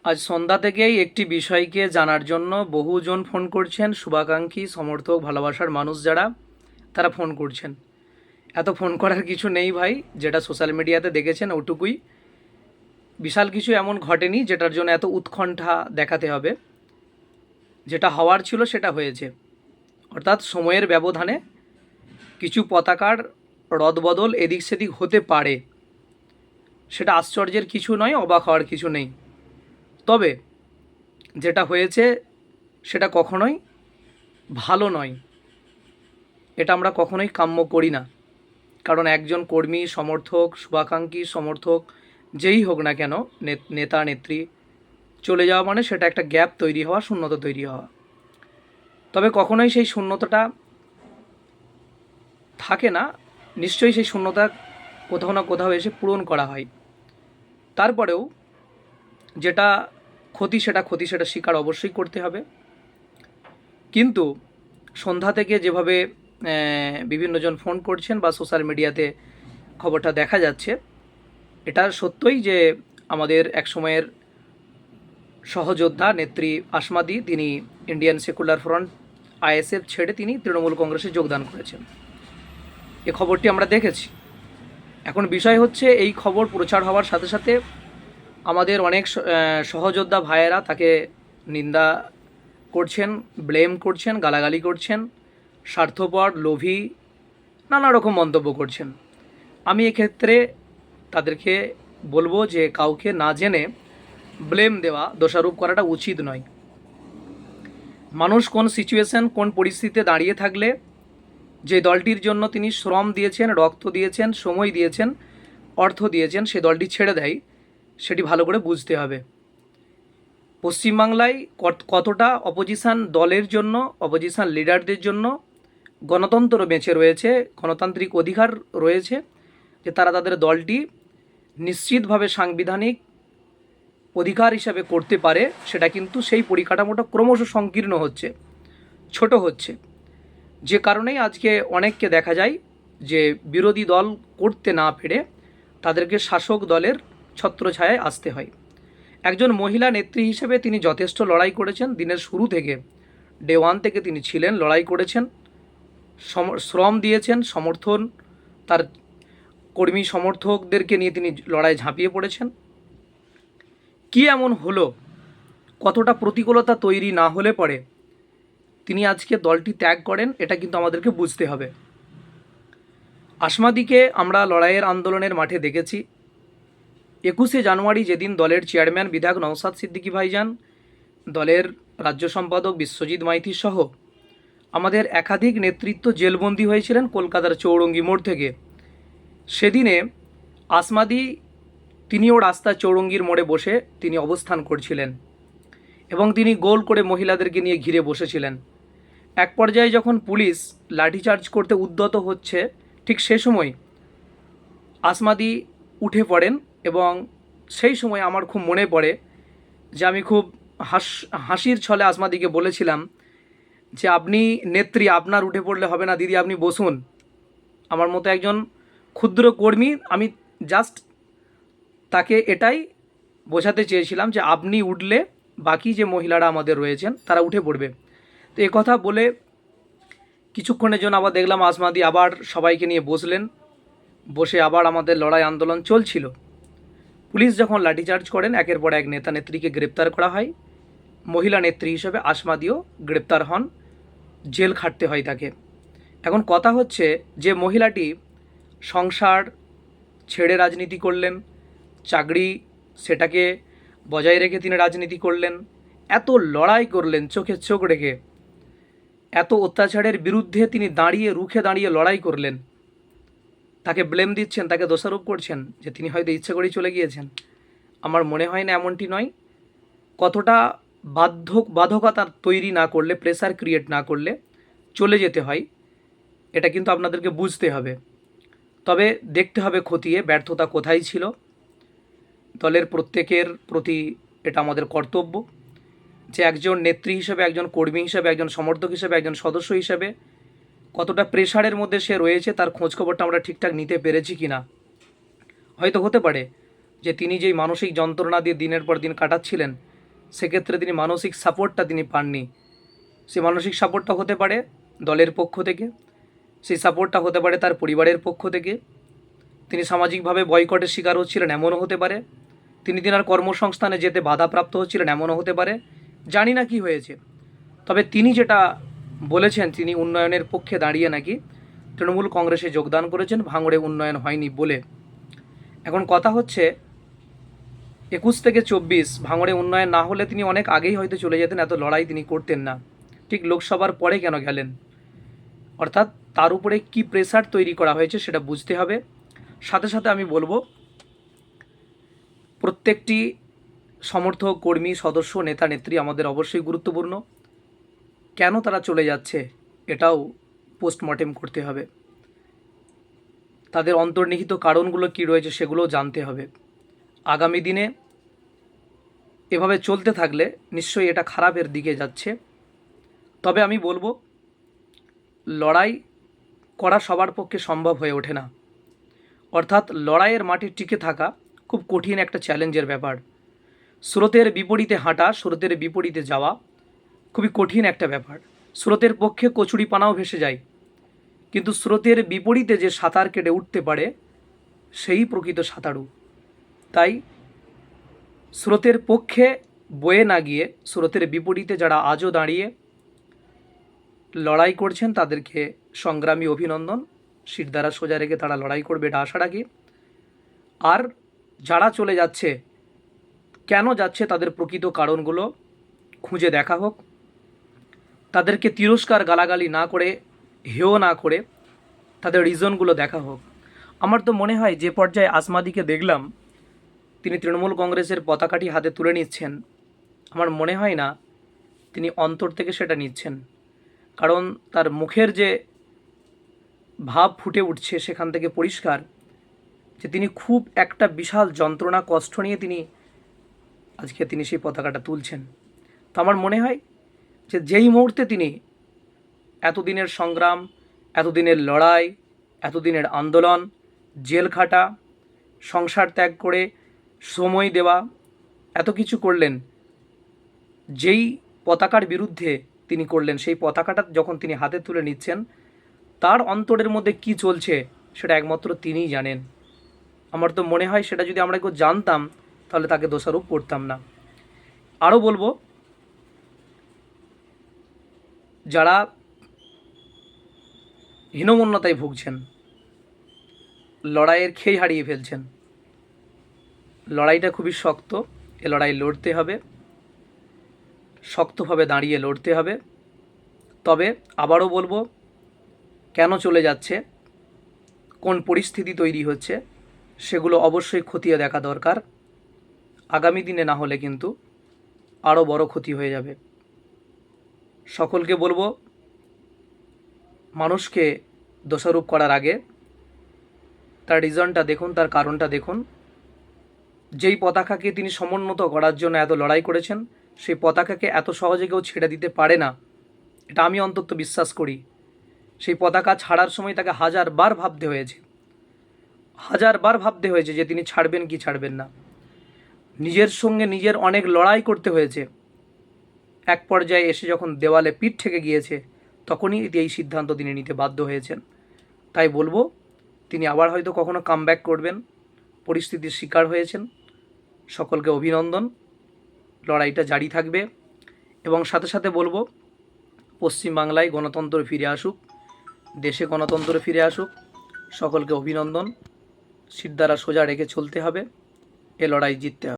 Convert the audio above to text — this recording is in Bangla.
আজ সন্ধ্যা থেকেই একটি বিষয়কে জানার জন্য বহুজন ফোন করছেন, শুভাকাঙ্ক্ষী, সমর্থক, ভালোবাসার মানুষ যারা, তারা ফোন করছেন। এত ফোন করার কিছু নেই ভাই, যেটা সোশ্যাল মিডিয়াতে দেখেছেন ওটুকুই। বিশাল কিছু এমন ঘটেনি যেটার জন্য এত উৎকণ্ঠা দেখাতে হবে। যেটা হওয়ার ছিল সেটা হয়েছে, অর্থাৎ সময়ের ব্যবধানে কিছু পতাকার রদবদল এদিক সেদিক হতে পারে, সেটা আশ্চর্যের কিছু নয়, অবাক হওয়ার কিছু নেই। তবে যেটা হয়েছে সেটা কখনোই ভালো নয়, এটা আমরা কখনোই কাম্য করি না। কারণ একজন কর্মী, সমর্থক, শুভাকাঙ্ক্ষী, সমর্থক যেই হোক না কেন, নেতা নেত্রী চলে যাওয়া মানে সেটা একটা গ্যাপ তৈরি হওয়া, শূন্যতা তৈরি হওয়া। তবে কখনোই সেই শূন্যতাটা থাকে না, নিশ্চয়ই সেই শূন্যতা কোথাও না কোথাও এসে পূরণ করা হয়। তারপরেও যেটা ক্ষতি সেটা স্বীকার অবশ্যই করতে হবে। কিন্তু সন্ধ্যা থেকে যেভাবে বিভিন্নজন ফোন করছেন বা সোশ্যাল মিডিয়াতে খবরটা দেখা যাচ্ছে, এটা সত্যই যে আমাদের এক সময়ের সহযোদ্ধা নেত্রী আসমাদি, তিনি ইন্ডিয়ান সেকুলার ফ্রন্ট আইএসএফ ছেড়ে তিনি তৃণমূল কংগ্রেসে যোগদান করেছেন। এ খবরটি আমরা দেখেছি। এখন বিষয় হচ্ছে, এই খবর প্রচার হওয়ার সাথে সাথে আমাদের অনেক সহযোদ্ধা ভাইয়েরা তাকে নিন্দা করছেন, ব্লেম করছেন, গালাগালি করছেন, স্বার্থপর, লোভী, নানা রকম মন্তব্য করছেন। আমি এক্ষেত্রে তাদেরকে বলবো যে কাউকে না জেনে ব্লেম দেওয়া, দোষারোপ করাটা উচিত নয়। মানুষ কোন সিচুয়েশন, কোন পরিস্থিতিতে দাঁড়িয়ে থাকলে যে দলটির জন্য তিনি শ্রম দিয়েছেন, রক্ত দিয়েছেন, সময় দিয়েছেন, অর্থ দিয়েছেন, সে দলটি ছেড়ে দেয়, সেটি ভালো করে বুঝতে হবে। পশ্চিমবাংলায় কতটা অপোজিশন দলের জন্য, অপোজিশন লিডারদের জন্য গণতন্ত্র বেঁচে রয়েছে, গণতান্ত্রিক অধিকার রয়েছে যে তারা তাদের দলটি নিশ্চিতভাবে সাংবিধানিক অধিকার হিসাবে করতে পারে, সেটা কিন্তু সেই পরিকাঠামোটা ক্রমশ সংকীর্ণ হচ্ছে, ছোট হচ্ছে। যে কারণেই আজকে অনেককে দেখা যায় যে বিরোধী দল করতে না পেরে তাদেরকে শাসক দলের ছত্রছায়ায় আসতে হয়। একজন মহিলা নেত্রী হিসেবে তিনি যথেষ্ট লড়াই করেছেন, দিনের শুরু থেকে, ডে ওয়ান থেকে তিনি ছিলেন, লড়াই করেছেন, শ্রম দিয়েছেন, সমর্থন, তার কর্মী সমর্থকদেরকে নিয়ে তিনি লড়াই ঝাঁপিয়ে পড়েছেন। কি এমন হলো, কতটা প্রতিকূলতা তৈরি না হলে পরে তিনি আজকে দলটি ত্যাগ করেন, এটা কিন্তু আমাদেরকে বুঝতে হবে। আসমাদিকে আমরা লড়াইয়ের আন্দোলনের মাঠে দেখেছি। 21শে জানুয়ারি যেদিন দলের চেয়ারম্যান বিধায়ক নওশাদ সিদ্দিকী ভাইজান, দলের রাজ্য সম্পাদক বিশ্বজিৎ মাইতি সহ আমাদের একাধিক নেতৃত্ব জেলবন্দি হয়েছিলেন কলকাতার চৌরঙ্গি মোড় থেকে, সেদিনে আসমাদি তিনিও রাস্তার চৌরঙ্গির মোড়ে বসে তিনি অবস্থান করছিলেন এবং তিনি গোল করে মহিলাদেরকে নিয়ে ঘিরে বসেছিলেন। এক পর্যায়ে যখন পুলিশ লাঠিচার্জ করতে উদ্যত হচ্ছে, ঠিক সে সময় আসমাদি উঠে পড়েন এবং সেই সময় আমার খুব মনে পড়ে যে আমি খুব হাসির ছলে আসমাদিকে বলেছিলাম যে আপনি নেত্রী, আপনার উঠে পড়লে হবে না দিদি, আপনি বসুন। আমার মতো একজন ক্ষুদ্র কর্মী, আমি জাস্ট তাকে এটাই বোঝাতে চেয়েছিলাম যে আপনি উঠলে বাকি যে মহিলারা আমাদের রয়েছেন তারা উঠে পড়বে। তো এ কথা বলে কিছুক্ষণের জন্য আবার দেখলাম আসমাদি আবার সবাইকে নিয়ে বসলেন, বসে আবার আমাদের লড়াই আন্দোলন চলছিল। পুলিশ যখন লাঠিচার্জ করেন, একের পর এক নেতা নেত্রীকে গ্রেপ্তার করা হয়। মহিলা নেত্রী হিসেবে আসমাদিও গ্রেপ্তার হন, জেল খাটতে হয় তাকে। এখন কথা হচ্ছে যে মহিলাটি সংসার ছেড়ে রাজনীতি করলেন, চাকরি সেটাকে বজায় রেখে তিনি রাজনীতি করলেন, এত লড়াই করলেন চোখে চোখ রেখে, এত অত্যাচারের বিরুদ্ধে তিনি দাঁড়িয়ে, রুখে দাঁড়িয়ে লড়াই করলেন। তাকে ব্লেম দিচ্ছেন, তাকে দোষারোপ করছেন যে তিনি হয়তো ইচ্ছে করেই চলে গিয়েছেন। আমার মনে হয় না এমনটি নয়। কতটা বাধকতা তৈরি না করলে, প্রেসার ক্রিয়েট না করলে চলে যেতে হয়, এটা কিন্তু আপনাদেরকে বুঝতে হবে। তবে দেখতে হবে খতিয়ে ব্যর্থতা কোথায় ছিল। দলের প্রত্যেকের প্রতি এটা আমাদের কর্তব্য যে একজন নেত্রী হিসেবে, একজন কর্মী হিসেবে, একজন সমর্থক হিসেবে, একজন সদস্য হিসেবে কতটা প্রেশারের মধ্যে সে রয়েছে তার খোঁজখবরটা আমরা ঠিকঠাক নিতে পেরেছি কি না। হয়তো হতে পারে যে তিনি যেই মানসিক যন্ত্রণা দিয়ে দিনের পর দিন কাটাচ্ছিলেন, সেক্ষেত্রে তিনি মানসিক সাপোর্টটা তিনি পাননি। সেই মানসিক সাপোর্টটা হতে পারে দলের পক্ষ থেকে, সেই সাপোর্টটা হতে পারে তার পরিবারের পক্ষ থেকে, তিনি সামাজিকভাবে বয়কটের শিকার হচ্ছিলেন এমনও হতে পারে, তিনি তিনার কর্মসংস্থানে যেতে বাধাপ্রাপ্ত হচ্ছিলেন এমনও হতে পারে, জানি না কি হয়েছে। তবে তিনি যেটা বলেছেন, তিনি উন্নয়নের পক্ষে দাঁড়িয়ে নাকি তৃণমূল কংগ্রেসে যোগদান করেছেন ভাঙড়ে উন্নয়ন হয়নি বলে। এখন কথা হচ্ছে 21 থেকে 24 ভাঙড়ে উন্নয়ন না হলে তিনি অনেক আগেই হয়তো চলে যেতেন, এত লড়াই তিনি করতেন না। ঠিক লোকসভার পরে কেন গেলেন? অর্থাৎ তার উপরে কি প্রেসার তৈরি করা হয়েছে সেটা বুঝতে হবে। সাথে সাথে আমি বলবো, প্রত্যেকটি সমর্থক, কর্মী, সদস্য, নেতা, নেত্রী আমাদের অবশ্যই গুরুত্বপূর্ণ। কেন তারা চলে যাচ্ছে এটাও পোস্টমর্টেম করতে হবে। তাদের অন্তর্নিহিত কারণগুলো কী রয়েছে সেগুলোও জানতে হবে। আগামী দিনে এভাবে চলতে থাকলে নিশ্চয়ই এটা খারাপের দিকে যাচ্ছে। তবে আমি বলবো, লড়াই করা সবার পক্ষে সম্ভব হয়ে ওঠে না। অর্থাৎ লড়াইয়ের মাঠে টিকে থাকা খুব কঠিন একটা চ্যালেঞ্জের ব্যাপার। স্রোতের বিপরীতে হাঁটা, স্রোতের বিপরীতে যাওয়া খুবই কঠিন একটা ব্যাপার। স্রোতের পক্ষে কচুরি পানাও ভেসে যায়, কিন্তু স্রোতের বিপরীতে যে সাঁতার কেটে উঠতে পারে সেই প্রকৃত সাঁতারু। তাই স্রোতের পক্ষে বয়ে না গিয়ে স্রোতের বিপরীতে যারা আজও দাঁড়িয়ে লড়াই করছেন তাদেরকে সংগ্রামী অভিনন্দন। শিরদাঁড়া সোজা রেখে তারা লড়াই করবে, এটা আশা রাখি। আর যারা চলে যাচ্ছে, কেন যাচ্ছে তাদের প্রকৃত কারণগুলো খুঁজে দেখা হোক। তাদেরকে তিরস্কার, গালাগালি না করে, হেয় না করে তাদের রিজনগুলো দেখা হোক। আমার তো মনে হয় যে পর্যায়ে আসমাদিকে দেখলাম তিনি তৃণমূল কংগ্রেসের পতাকাটি হাতে তুলে নিচ্ছেন, আমার মনে হয় না তিনি অন্তর থেকে সেটা নিচ্ছেন। কারণ তার মুখের যে ভাব ফুটে উঠছে সেখান থেকে পরিষ্কার যে তিনি খুব একটা বিশাল যন্ত্রণা, কষ্ট নিয়ে আজকে তিনি সেই পতাকাটা তুলছেন। তো আমার মনে হয় যে যেই মুহূর্তে তিনি এতদিনের সংগ্রাম, এতদিনের লড়াই, এতদিনের আন্দোলন, জেল খাটা, সংসার ত্যাগ করে সময় দেওয়া, এত কিছু করলেন, যেই পতাকার বিরুদ্ধে তিনি করলেন, সেই পতাকাটা যখন তিনি হাতে তুলে নিচ্ছেন, তার অন্তরের মধ্যে কি চলছে সেটা একমাত্র তিনিই জানেন। আমার তো মনে হয় সেটা যদি আমরা কেউ জানতাম তাহলে তাকে দোষারোপ করতাম না। আরও বলবো, যারা হীনমন্যতায় ভুগছেন, লড়াইয়ের খেই হারিয়ে ফেলছেন, লড়াইটা খুবই শক্ত, এ লড়াই লড়তে হবে, শক্তভাবে দাঁড়িয়ে লড়তে হবে। তবে আবারও বলবো, কেন চলে যাচ্ছে, কোন পরিস্থিতি তৈরি হচ্ছে, সেগুলো অবশ্যই খতিয়ে দেখা দরকার। আগামী দিনে না হলে কিন্তু আরও বড় ক্ষতি হয়ে যাবে। সকলকে বলবো, মানুষকে দোষারোপ করার আগে তার রিজনটা দেখুন, তার কারণটা দেখুন। যেই পতাকাকে তিনি সমুন্নত করার জন্য এত লড়াই করেছেন, সেই পতাকাকে এত সহজে কেউ ছেড়ে দিতে পারে না, এটা আমি অন্তত বিশ্বাস করি। সেই পতাকা ছাড়ার সময় তাকে হাজারবার ভাবতে হয়েছে যে তিনি ছাড়বেন কি ছাড়বেন না। নিজের সঙ্গে নিজের অনেক লড়াই করতে হয়েছে। এক পর্যায়ে এসে যখন দেওয়ালে পিঠ ঠেকে গিয়েছে, তখনই এই সিদ্ধান্ত তিনি নিতে বাধ্য হয়েছেন। তাই বলবো, তিনি আবার হয়তো কখনো কামব্যাক করবেন, পরিস্থিতির শিকার হয়েছেন। সকলকে অভিনন্দন, লড়াইটা জারি থাকবে। এবং সাথে সাথে বলবো, পশ্চিমবাংলায় গণতন্ত্র ফিরে আসুক, দেশে গণতন্ত্র ফিরে আসুক। সকলকে অভিনন্দন। শিরদাঁড়া সোজা রেখে চলতে হবে, এ লড়াই জিততে হবে।